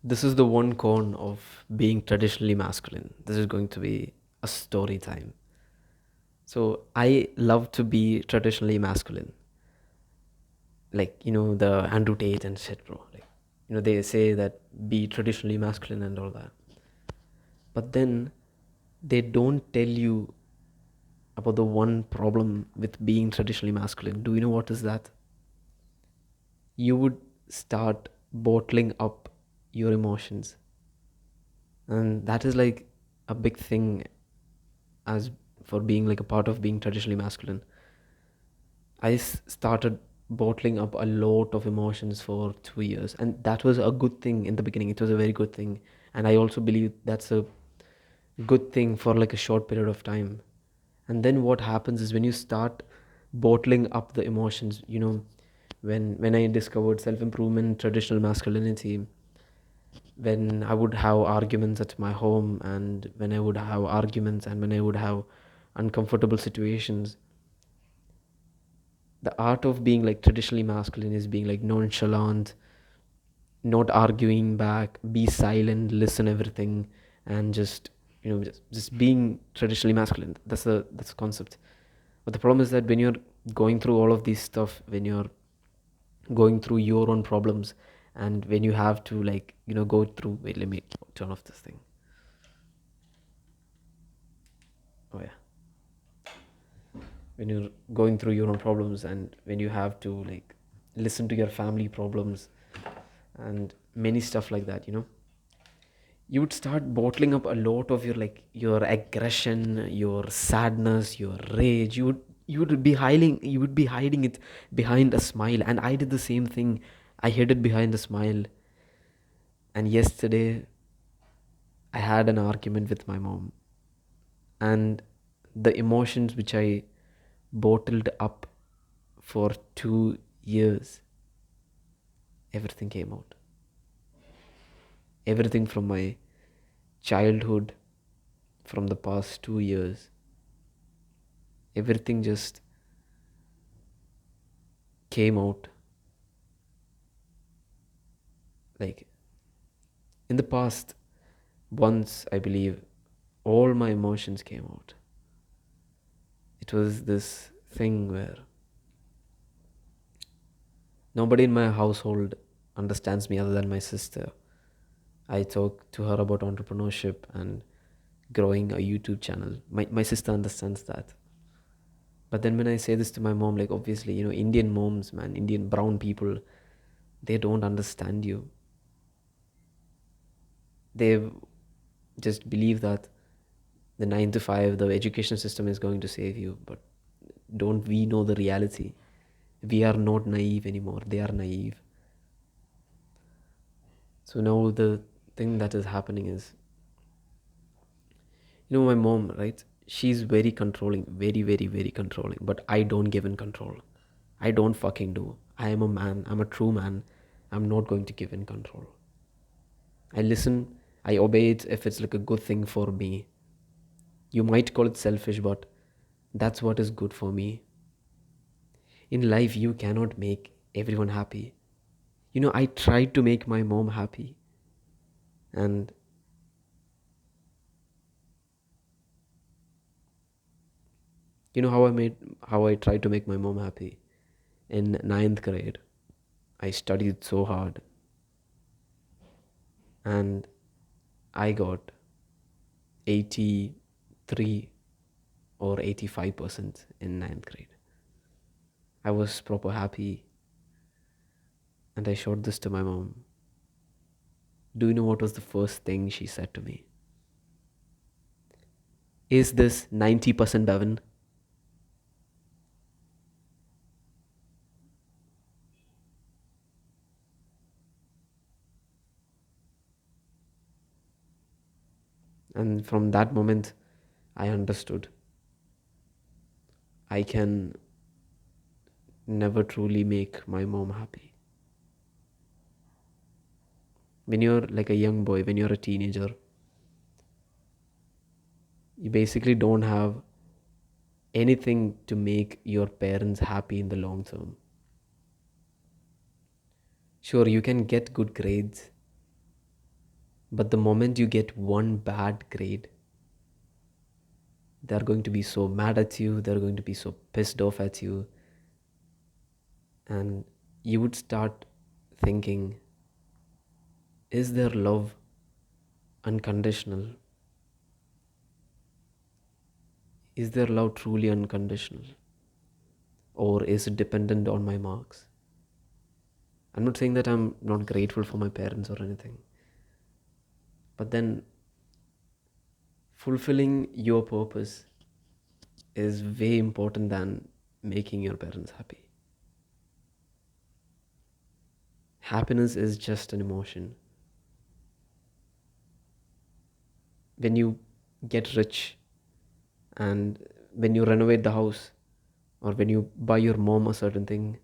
This is the one con of being traditionally masculine. This is going to be a story time. So I love to be traditionally masculine. Like, the Andrew Tate and shit, bro. Like, they say that be traditionally masculine and all that. But then they don't tell you about the one problem with being traditionally masculine. Do you know what is that? You would start bottling up your emotions. And that is like a big thing as for being like a part of being traditionally masculine. Started bottling up a lot of emotions for 2 years, and that was a good thing in the beginning. It was a very good thing, and I also believe that's a good thing for like a short period of time. And then what happens is when you start bottling up the emotions, when I discovered self improvement, traditional masculinity, when I would have arguments at my home, and when I would have arguments, and when I would have uncomfortable situations, the art of being like traditionally masculine is being like nonchalant, not arguing back, be silent, listen everything, and just being traditionally masculine. That's a concept. But the problem is that when you're going through all of these stuff, when you're going through your own problems, and when you have to like go through, wait, let me turn off this thing. Oh yeah. When you're going through your own problems, and when you have to like listen to your family problems and many stuff like that, you would start bottling up a lot of your aggression, your sadness, your rage. You would be hiding it behind a smile, and I did the same thing. I hid it behind a smile. And yesterday I had an argument with my mom, and the emotions which I bottled up for 2 years, everything came out. Everything from my childhood, from the past 2 years, everything just came out. Like in the past, once I believe all my emotions came out. It was this thing where nobody in my household understands me other than my sister. I talk to her about entrepreneurship and growing a YouTube channel. My sister understands that. But then when I say this to my mom, like obviously, Indian moms, man, Indian brown people, they don't understand you. They just believe that the 9 to 5, the education system is going to save you. But don't we know the reality? We are not naive anymore. They are naive. So now the thing that is happening is, my mom, right? She's very controlling, very, very, very controlling. But I don't give in control. I don't fucking do. I am a man. I'm a true man. I'm not going to give in control. I listen. I obey it if it's like a good thing for me. You might call it selfish, but that's what is good for me. In life, you cannot make everyone happy. I tried to make my mom happy, and you know how I tried to make my mom happy. In ninth grade, I studied so hard, and I got 83 or 85% in ninth grade. I was proper happy, and I showed this to my mom. Do you know what was the first thing she said to me? Is this 90% Bevan? And from that moment, I understood I can never truly make my mom happy. When you're like a young boy, when you're a teenager, you basically don't have anything to make your parents happy in the long term. Sure, you can get good grades, But the moment you get one bad grade, they're going to be so mad at you, they're going to be so pissed off at you, and you would start thinking, is their love unconditional? Is their love truly unconditional? Or is it dependent on my marks? I'm not saying that I'm not grateful for my parents or anything, but then fulfilling your purpose is way important than making your parents happy. Happiness is just an emotion. When you get rich and when you renovate the house or when you buy your mom a certain thing,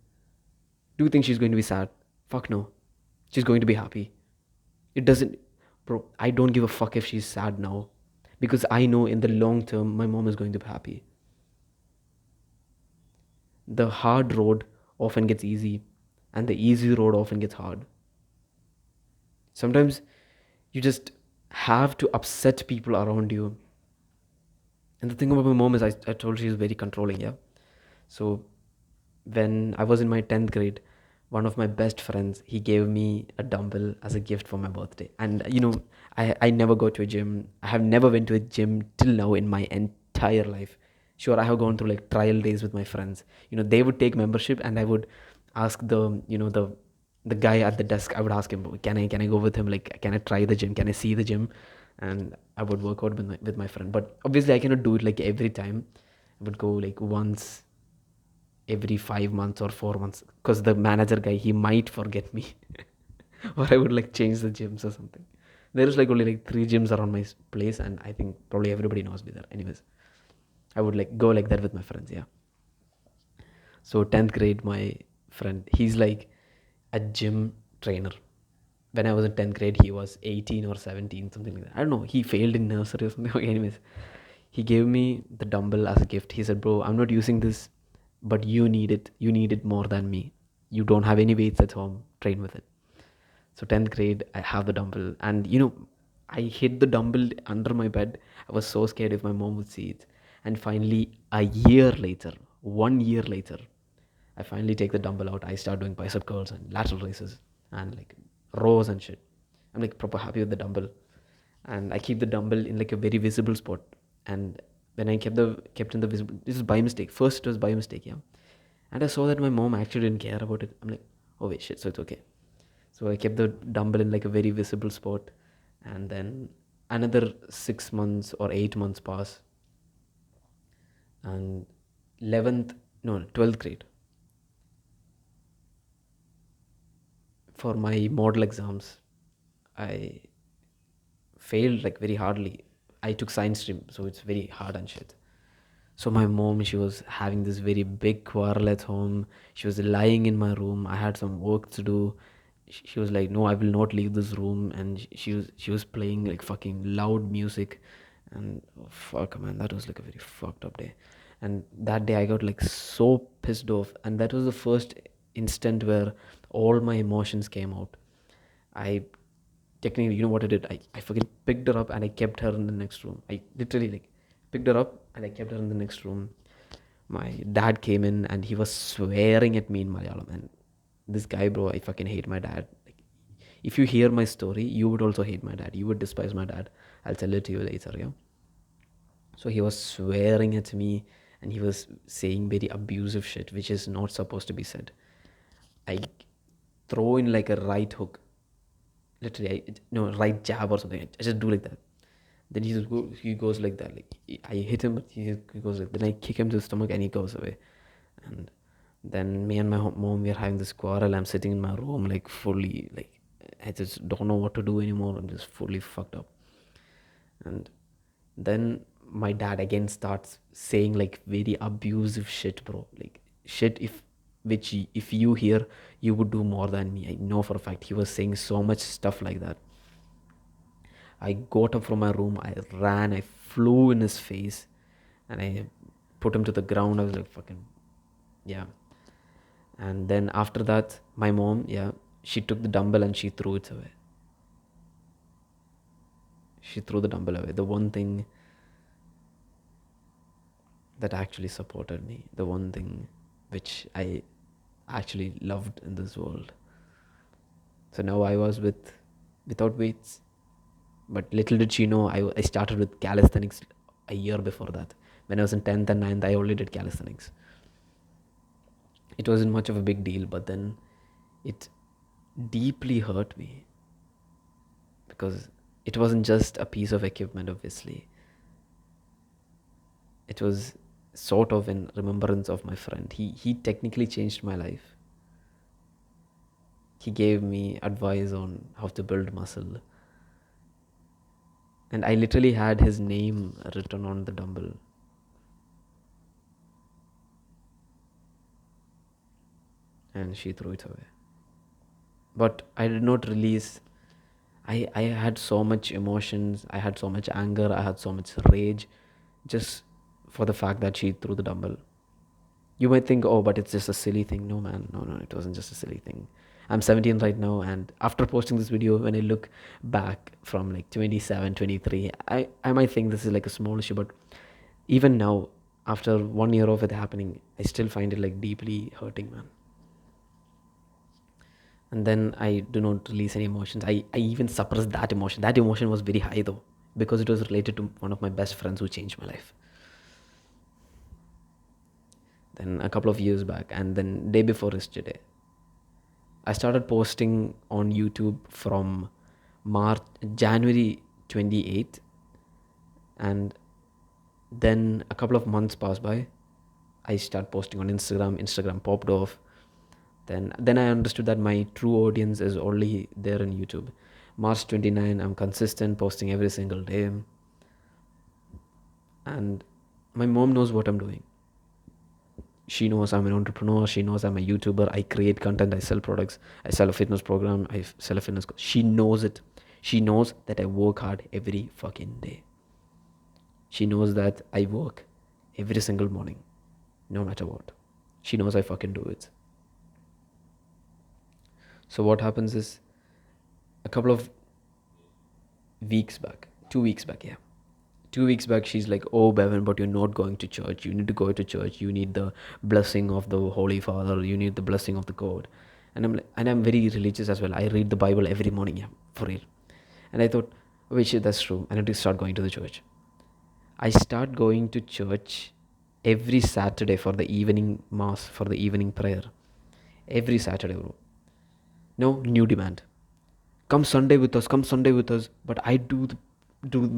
do you think she's going to be sad? Fuck no. She's going to be happy. It doesn't, bro. I don't give a fuck if she's sad now because I know in the long term my mom is going to be happy. The hard road often gets easy, and the easy road often gets hard. Sometimes you just have to upset people around you. And the thing about my mom is, I told she's very controlling, yeah. So when I was in my 10th grade, one of my best friends, he gave me a dumbbell as a gift for my birthday. And I never go to a gym. I have never went to a gym till now in my entire life. Sure, I have gone through like trial days with my friends. They would take membership and I would ask the guy at the desk, I would ask him, can I go with him? Like, can I try the gym? Can I see the gym? And I would work out with my friend. But obviously I cannot do it like every time. I would go like once every 5 months or 4 months because the manager guy, he might forget me. Or I would like change the gyms or something. There is like only like three gyms around my place, and I think probably everybody knows me there. Anyways, I would like go like that with my friends. Yeah. So 10th grade, my friend, he's like a gym trainer. When I was in 10th grade, he was 18 or 17, something like that. I don't know. He failed in nursery or something. Okay, anyways, he gave me the dumbbell as a gift. He said, bro, I'm not using this, but you need it. You need it more than me. You don't have any weights at home. Train with it. So 10th grade, I have the dumbbell. And I hid the dumbbell under my bed. I was so scared if my mom would see it. And finally, a year later, 1 year later, I finally take the dumbbell out. I start doing bicep curls and lateral raises and like rows and shit. I'm like proper happy with the dumbbell. And I keep the dumbbell in like a very visible spot. And when I kept in the visible, this is by mistake. First it was by mistake, yeah. And I saw that my mom actually didn't care about it. I'm like, oh wait, shit, so it's okay. So I kept the dumbbell in like a very visible spot. And then another 6 months or 8 months pass. And 11th, no, 12th grade, for my model exams, I failed like very hardly. I took science stream, so it's very hard and shit. So my mom, she was having this very big quarrel at home. She was lying in my room. I had some work to do. She was like, "No, I will not leave this room." And she was playing like fucking loud music, and oh, fuck man, that was like a very fucked up day. And that day I got like so pissed off, and that was the first instant where all my emotions came out. I technically, you know what I did? I fucking picked her up and I kept her in the next room. I literally like picked her up and I kept her in the next room. My dad came in and he was swearing at me in Malayalam. And this guy, bro, I fucking hate my dad. Like, if you hear my story, you would also hate my dad. You would despise my dad. I'll tell it to you later, yeah. So he was swearing at me and he was saying very abusive shit, which is not supposed to be said. I throw in like a right hook, literally, no, right jab or something. I just do like that. Then he goes like that. Like I hit him, but he goes like. Then I kick him to the stomach, and he goes away. And then me and my mom, we are having this quarrel. I'm sitting in my room, like fully, like I just don't know what to do anymore. I'm just fully fucked up. And then my dad again starts saying like very abusive shit, bro. Like shit, if you hear, you would do more than me. I know for a fact. He was saying so much stuff like that. I got up from my room, I ran, I flew in his face, and I put him to the ground. I was like, fucking, yeah. And then after that, my mom, yeah, she took the dumbbell and she threw it away. She threw the dumbbell away. The one thing that actually supported me, the one thing which I actually loved in this world. So now I was without weights, but little did she know I started with calisthenics a year before that. When I was in 10th and 9th, I already did calisthenics. It wasn't much of a big deal, but then it deeply hurt me because it wasn't just a piece of equipment, obviously. It was sort of in remembrance of my friend. He technically changed my life. He gave me advice on how to build muscle. And I literally had his name written on the dumbbell. And she threw it away. But I did not release. I had so much emotions. I had so much anger. I had so much rage just for the fact that she threw the dumbbell. You might think, oh, but it's just a silly thing. No, man. No, no, it wasn't just a silly thing. I'm 17 right now, and after posting this video, when I look back from like 27, 23, I might think this is like a small issue, but even now, after 1 year of it happening, I still find it like deeply hurting, man. And then I do not release any emotions. I even suppress that emotion. That emotion was very high though, because it was related to one of my best friends who changed my life. Then a couple of years back, and then day before yesterday, I started posting on YouTube from January 28th, and then a couple of months passed by. I started posting on Instagram. Instagram popped off. Then I understood that my true audience is only there in YouTube. March 29, I'm consistent, posting every single day, and my mom knows what I'm doing. She knows I'm an entrepreneur. She knows I'm a YouTuber. I create content. I sell products. I sell a fitness program. I sell a fitness. She knows it. She knows that I work hard every fucking day. She knows that I work every single morning, no matter what. She knows I fucking do it. So what happens is, a couple of weeks back, 2 weeks back, yeah. 2 weeks back, she's like, "Oh, Bevan, but you're not going to church. You need to go to church. You need the blessing of the Holy Father. You need the blessing of the God." And I'm very religious as well. I read the Bible every morning, yeah, for real. And I thought, wait, shit, that's true. I need to start going to the church. I start going to church every Saturday for the evening mass, for the evening prayer. Every Saturday, bro. No new demand. Come Sunday with us, come Sunday with us. But I do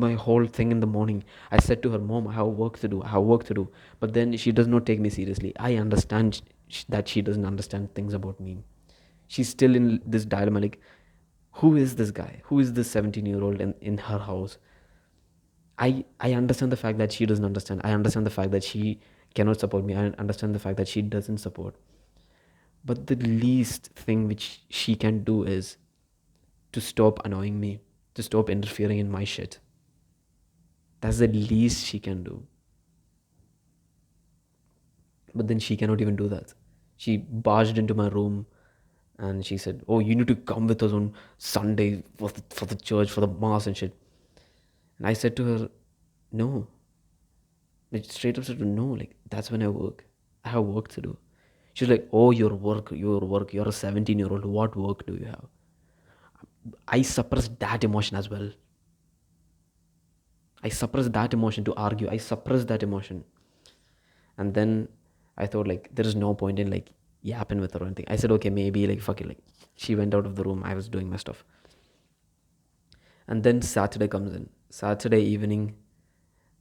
my whole thing in the morning. I said to her, "Mom, I have work to do. I have work to do." But then she does not take me seriously. I understand that she doesn't understand things about me. She's still in this dilemma, like, who is this guy? Who is this 17-year-old in her house? I understand the fact that she doesn't understand. I understand the fact that she cannot support me. I understand the fact that she doesn't support. But the least thing which she can do is to stop annoying me, to stop interfering in my shit. That's the least she can do. But then she cannot even do that. She barged into my room and she said, "Oh, you need to come with us on Sunday for the church, for the mass and shit." And I said to her, "No." Like, straight up said, "No, like, that's when I work. I have work to do." She's like, "Oh, your work, your work. You're a 17-year-old. What work do you have?" I suppressed that emotion as well. I suppressed that emotion to argue. I suppressed that emotion. And then I thought, like, there is no point in like yapping with her or anything. I said, okay, maybe, like, fuck it. Like, she went out of the room. I was doing my stuff. And then Saturday comes in. Saturday evening,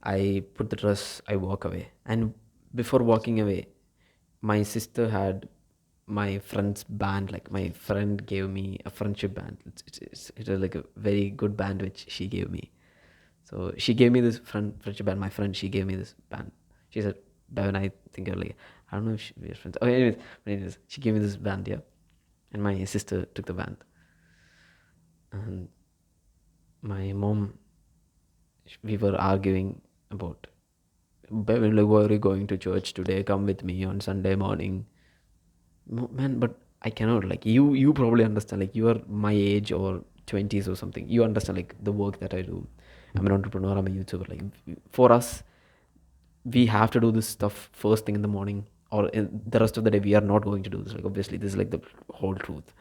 I put the dress, I walk away. And before walking away, my sister had my friend's band. Like, my friend gave me a friendship band. It was like a very good band which she gave me. So she gave me this friendship band. My friend, she gave me this band. She said, "Bevan, I think you're like, I don't know if we're friends." Oh, anyways, she gave me this band, yeah. And my sister took the band. And my mom, we were arguing about, "Bevan, like, why are you going to church today? Come with me on Sunday morning." Man, but I cannot. Like, you probably understand. Like, you are my age or 20s or something, you understand like the work that I do. I'm an entrepreneur, I'm a YouTuber. Like for us, we have to do this stuff first thing in the morning, or in the rest of the day we are not going to do this. Like obviously this is like the whole truth.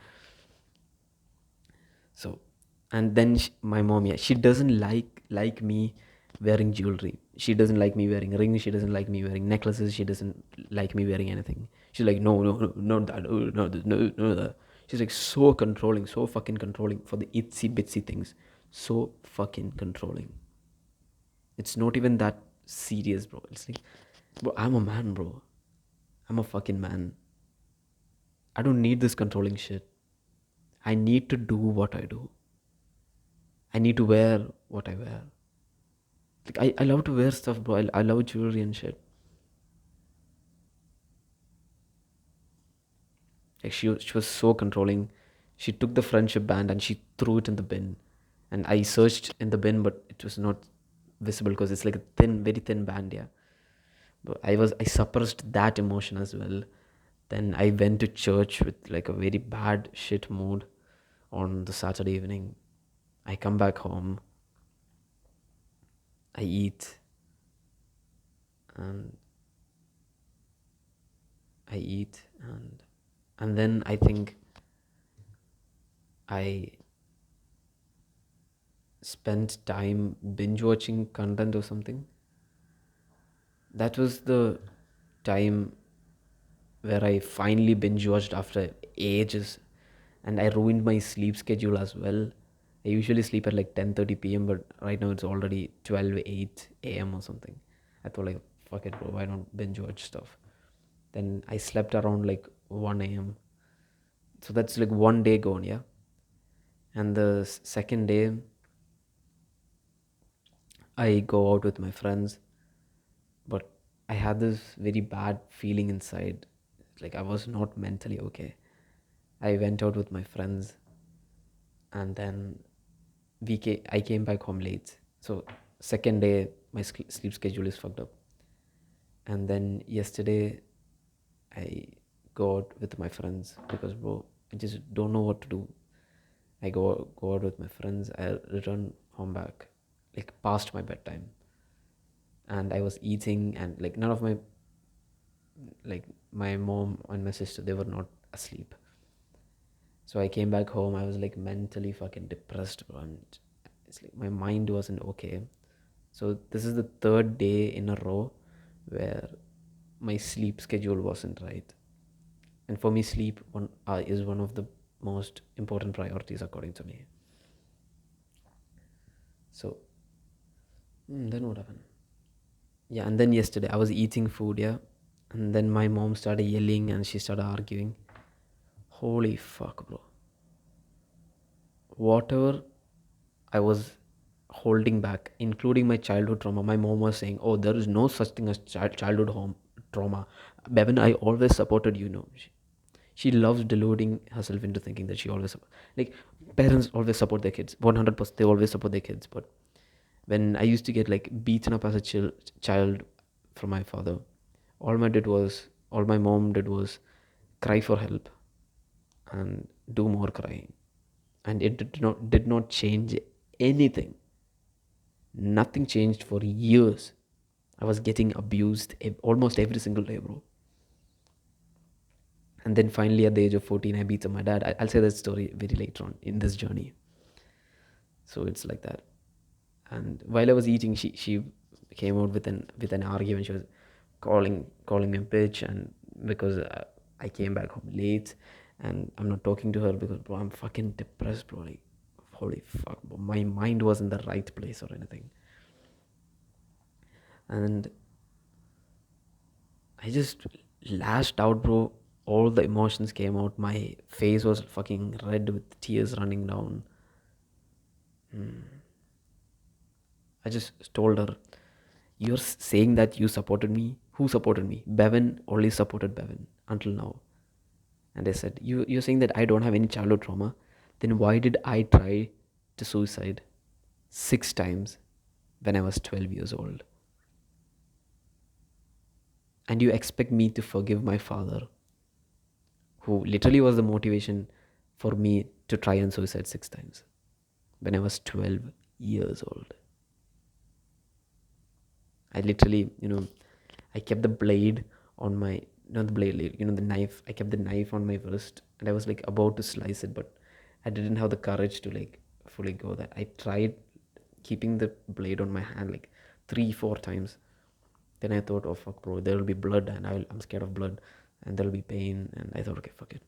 So, and then my mom, yeah, she doesn't like me wearing jewelry. She doesn't like me wearing rings. She doesn't like me wearing necklaces. She doesn't like me wearing anything. She's like, no, no, no, not that, no, this, no, no, that. She's like so controlling, so fucking controlling for the itsy bitsy things. So fucking controlling. It's not even that serious, bro. It's like, bro, I'm a man, bro. I'm a fucking man. I don't need this controlling shit. I need to do what I do. I need to wear what I wear. Like I love to wear stuff, bro. I love jewelry and shit. Like she was so controlling. She took the friendship band and she threw it in the bin. And I searched in the bin, but it was not visible because it's like a thin, very thin band, yeah. But I suppressed that emotion as well. Then I went to church with like a very bad shit mood on the Saturday evening. I come back home, I eat, and I eat, and then I think I spent time binge watching content or something. That was the time where I finally binge watched after ages, and I ruined my sleep schedule as well. I usually sleep at like 10:30 p.m., but right now it's already 12:08 a.m. or something. I thought like, fuck it, bro, why not binge watch stuff? Then I slept around like 1 a.m. So that's like one day gone, yeah. And the second day, I go out with my friends, but I had this very bad feeling inside. Like I was not mentally okay. I went out with my friends, and then I came back home late. So second day, my sleep schedule is fucked up. And then yesterday, I go out with my friends because bro, I just don't know what to do. I go out with my friends. I return home back, like past my bedtime, and I was eating, and like none of my like my mom and my sister, they were not asleep. So I came back home. I was like mentally fucking depressed, bro. And it's like my mind wasn't okay. So this is the third day in a row where my sleep schedule wasn't right. And for me, sleep is one of the most important priorities according to me. So then what happened? Yeah, and then yesterday I was eating food, yeah, and then my mom started yelling and she started arguing. Holy fuck, bro. Whatever I was holding back, including my childhood trauma. My mom was saying, "Oh, there is no such thing as childhood home trauma." Bevan, I always supported you. Know, she loves deluding herself into thinking that she always like parents always support their kids. 100%, they always support their kids. But when I used to get like beaten up as a child from my father, all my mom did was cry for help and do more crying, and it did not change anything. Nothing changed for years. I was getting abused almost every single day, bro. And then finally, at the age of 14, I beat up my dad. I'll say that story very later on in this journey. So it's like that. And while I was eating, she came out with an argument. She was calling me a bitch, and because I came back home late, and I'm not talking to her because bro, I'm fucking depressed, bro. Like, holy fuck, bro. My mind was in the right place or anything, and I just lashed out, bro. All the emotions came out. My face was fucking red with tears running down. I just told her, "You're saying that you supported me? Who supported me? Bevan only supported Bevan until now." And I said, you're saying that I don't have any childhood trauma? Then why did I try to suicide 6 times when I was 12 years old? And you expect me to forgive my father, who literally was the motivation for me to try and suicide 6 times? when I was 12 years old. I literally, I kept the blade on my, not the blade, like, the knife. I kept the knife on my wrist and I was like about to slice it, but I didn't have the courage to like fully go that. I tried keeping the blade on my hand like three, four times. Then I thought, oh fuck, bro, there will be blood and I'm scared of blood and there'll be pain. And I thought, okay, fuck it.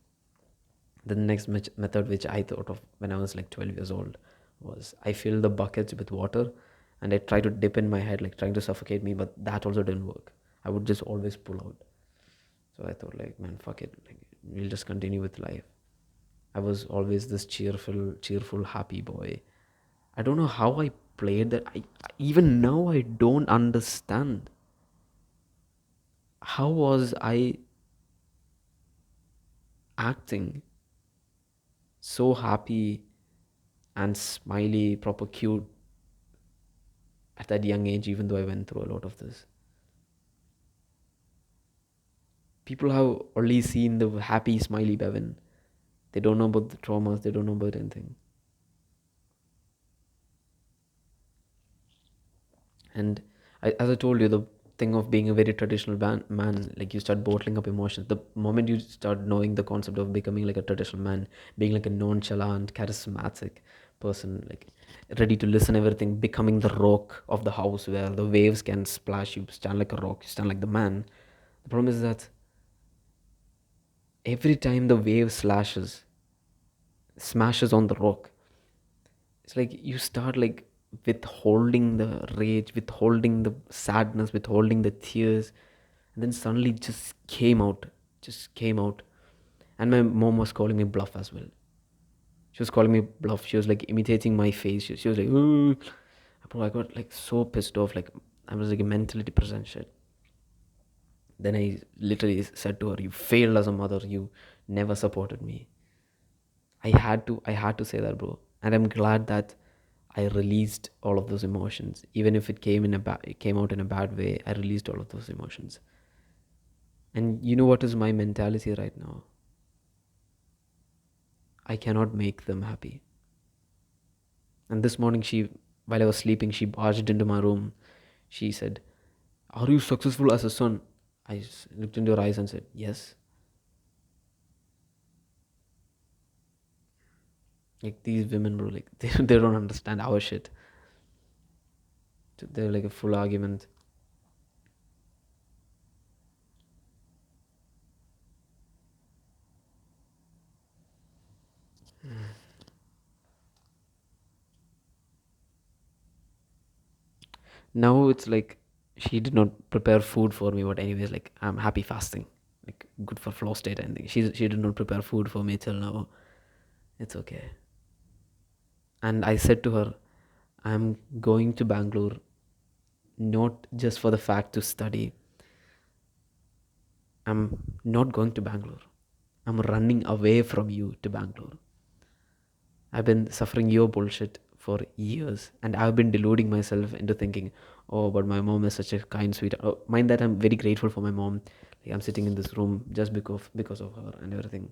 The next method which I thought of when I was like 12 years old was I filled the buckets with water and I tried to dip in my head, like trying to suffocate me, but that also didn't work. I would just always pull out. So I thought, like, man, fuck it. Like, we'll just continue with life. I was always this cheerful, happy boy. I don't know how I played that. Even now, I don't understand. How was I acting so happy and smiley, proper cute at that young age, even though I went through a lot of this? People have only seen the happy, smiley Bevan. They don't know about the traumas, they don't know about anything. And as I told you, the thing of being a very traditional man, like you start bottling up emotions. The moment you start knowing the concept of becoming like a traditional man, being like a nonchalant, charismatic person, like ready to listen everything, becoming the rock of the house where the waves can splash you, stand like a rock, you stand like the man. The problem is that every time the wave smashes on the rock, it's like you start like withholding the rage, withholding the sadness, withholding the tears, and then suddenly just came out. And my mom was calling me bluff as well. She was calling me bluff. She was like imitating my face. She was like, "Ooh." Bro, I got like so pissed off. Like I was like mentally depressed and shit. Then I literally said to her, "You failed as a mother. You never supported me." I had to say that, bro. And I'm glad that I released all of those emotions. Even if it came out in a bad way, I released all of those emotions. And you know what is my mentality right now? I cannot make them happy. And this morning while I was sleeping, she barged into my room. She said, "Are you successful as a son?" I looked into her eyes and said, "Yes." Like these women, bro, like they don't understand our shit. They're like a full argument. Now it's like she did not prepare food for me, but anyways, like I'm happy fasting. Like good for flow state and things. She did not prepare food for me till now. It's okay. And I said to her, I'm going to Bangalore not just for the fact to study. I'm not going to Bangalore. I'm running away from you to Bangalore. I've been suffering your bullshit for years, and I've been deluding myself into thinking, oh, but my mom is such a kind, sweet. Oh, mind that I'm very grateful for my mom. Like I'm sitting in this room just because of her and everything.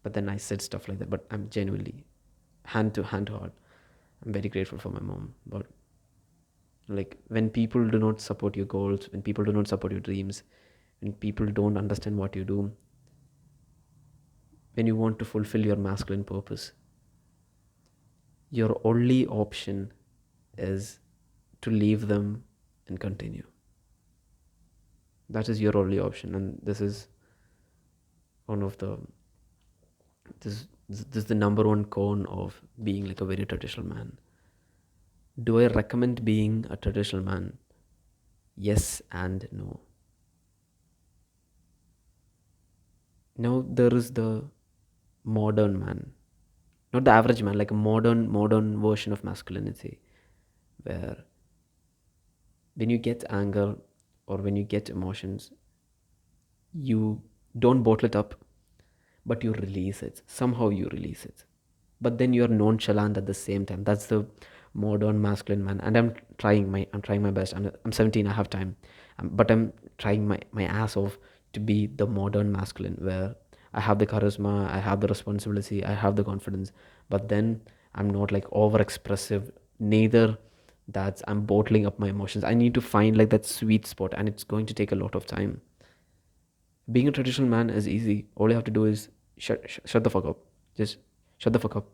But then I said stuff like that. But I'm genuinely, hand to heart, I'm very grateful for my mom. But like when people do not support your goals, when people do not support your dreams, when people don't understand what you do, when you want to fulfill your masculine purpose, your only option is to leave them and continue. That is your only option, and this is one of the this is the number one con of being like a very traditional man. Do I recommend being a traditional man? Yes and no. Now there is the modern man, not the average man, like a modern version of masculinity, where when you get anger or when you get emotions, you don't bottle it up, but you release it. Somehow you release it. But then you're nonchalant at the same time. That's the modern masculine man. And I'm trying my best. I'm 17, I have time. But I'm trying my ass off to be the modern masculine where I have the charisma, I have the responsibility, I have the confidence. But then I'm not like over expressive, neither that I'm bottling up my emotions. I need to find like that sweet spot, and it's going to take a lot of time. Being a traditional man is easy. All you have to do is shut the fuck up. Just shut the fuck up.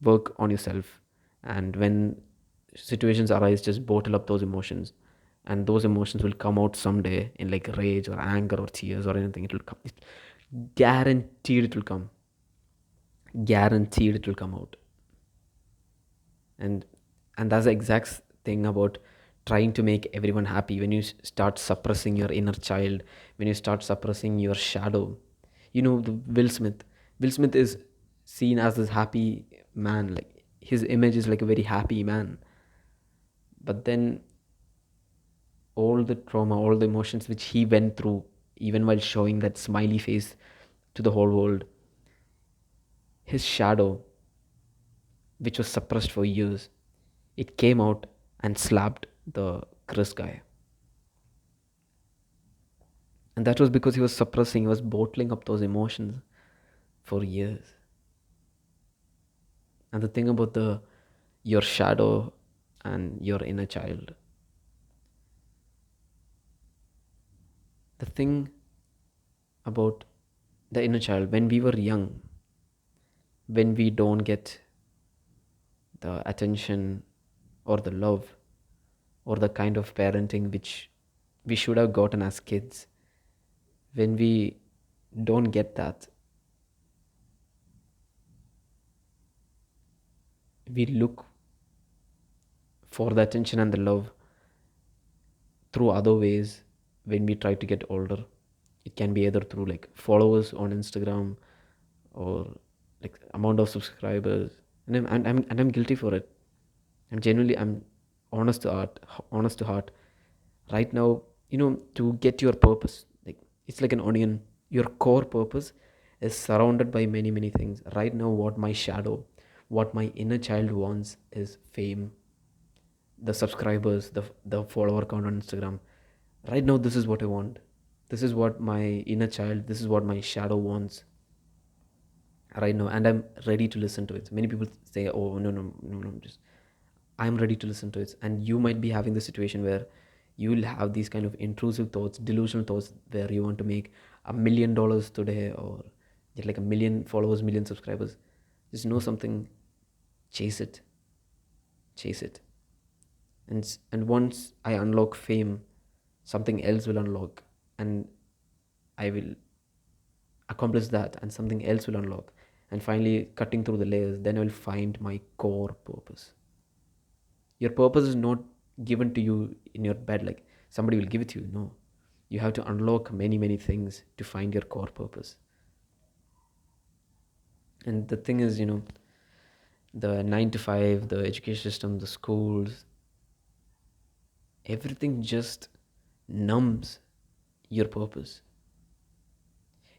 Work on yourself. And when situations arise, just bottle up those emotions. And those emotions will come out someday in like rage or anger or tears or anything. It will come. Guaranteed it will come. Guaranteed it will come out. and and that's the exact thing about trying to make everyone happy. When you start suppressing your inner child, when you start suppressing your shadow, the Will Smith is seen as this happy man, like his image is like a very happy man. But then all the trauma, all the emotions which he went through, even while showing that smiley face to the whole world, his shadow, which was suppressed for years, it came out and slapped the Chris guy. And that was because he was suppressing, he was bottling up those emotions for years. And the thing about the your shadow and your inner child, the thing about the inner child, when we were young, when we don't get the attention or the love or the kind of parenting which we should have gotten as kids, when we don't get that, we look for the attention and the love through other ways when we try to get older. It can be either through like followers on Instagram or like amount of subscribers, and I'm guilty for it. I'm honest to heart, honest to heart. Right now, to get your purpose, like it's like an onion. Your core purpose is surrounded by many many things. Right now, what my shadow, what my inner child wants is fame, the subscribers, the follower count on Instagram. Right now, this is what I want. This is what my inner child, this is what my shadow wants right now, and I'm ready to listen to it. Many people say, "Oh, no, no, no, no, just I'm ready to listen to it." And you might be having the situation where you'll have these kind of intrusive thoughts, delusional thoughts, where you want to make $1 million today or get like a million followers, million subscribers. Just know something, chase it, chase it. And once I unlock fame, something else will unlock, and I will accomplish that, and something else will unlock. And finally, cutting through the layers, then I will find my core purpose. Your purpose is not given to you in your bed, like somebody will give it to you. No, you have to unlock many many things to find your core purpose. And the thing is, the 9 to 5, the education system, the schools, everything just numbs your purpose.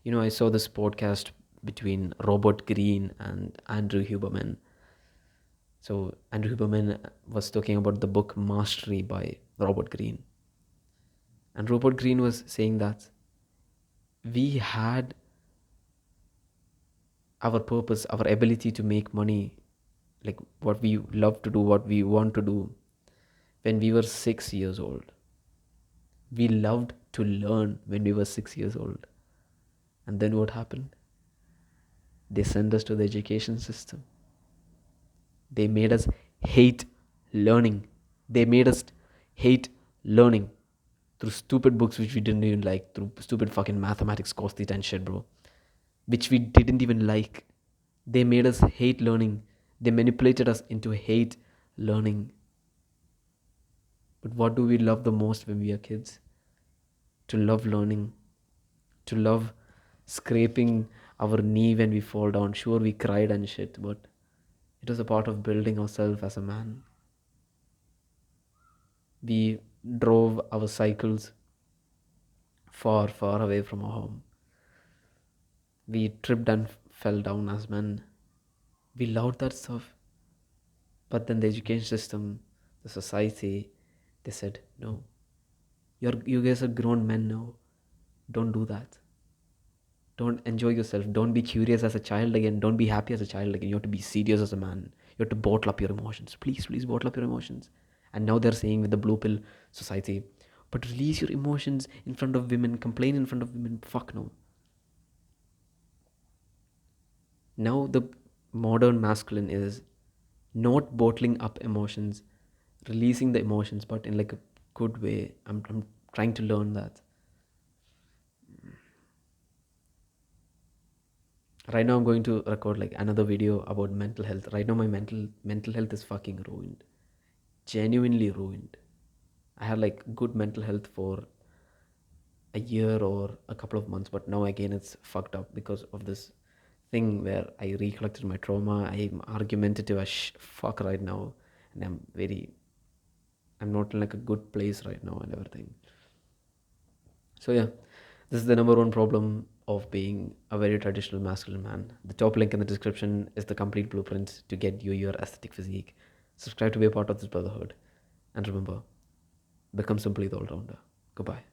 I saw this podcast between Robert Greene and Andrew Huberman. So Andrew Huberman was talking about the book Mastery by Robert Greene. And Robert Greene was saying that we had our purpose, our ability to make money, like what we love to do, what we want to do, when we were 6 years old. We loved to learn when we were 6 years old. And then what happened? They sent us to the education system. They made us hate learning. They made us hate learning through stupid books which we didn't even like, through stupid fucking mathematics, cos theta and shit, bro, which we didn't even like. They made us hate learning. They manipulated us into hate learning. But what do we love the most when we are kids? To love learning, to love scraping our knee when we fall down. Sure, we cried and shit, but it was a part of building ourselves as a man. We drove our cycles far, far away from our home. We tripped and fell down as men. We loved that stuff. But then the education system, the society, they said, no, you guys are grown men now. Don't do that. Don't enjoy yourself. Don't be curious as a child again. Don't be happy as a child again. You have to be serious as a man. You You have to bottle up your emotions. Please, please bottle up your emotions. And now they're saying with the blue pill society, but release your emotions in front of women, complain in front of women. Fuck no. Now the modern masculine is not bottling up emotions, releasing the emotions, but in like a good way. I'm trying to learn that. Right now I'm going to record like another video about mental health. Right now my mental health is fucking ruined. Genuinely ruined. I had like good mental health for a year or a couple of months, but now again it's fucked up because of this thing where I recollected my trauma. I'm argumentative as fuck right now, and I'm not in like a good place right now and everything. So yeah, this is the number one problem of being a very traditional masculine man. The top link in the description is the complete blueprint to get you your aesthetic physique. Subscribe to be a part of this brotherhood, and remember, become simply the all rounder. Goodbye.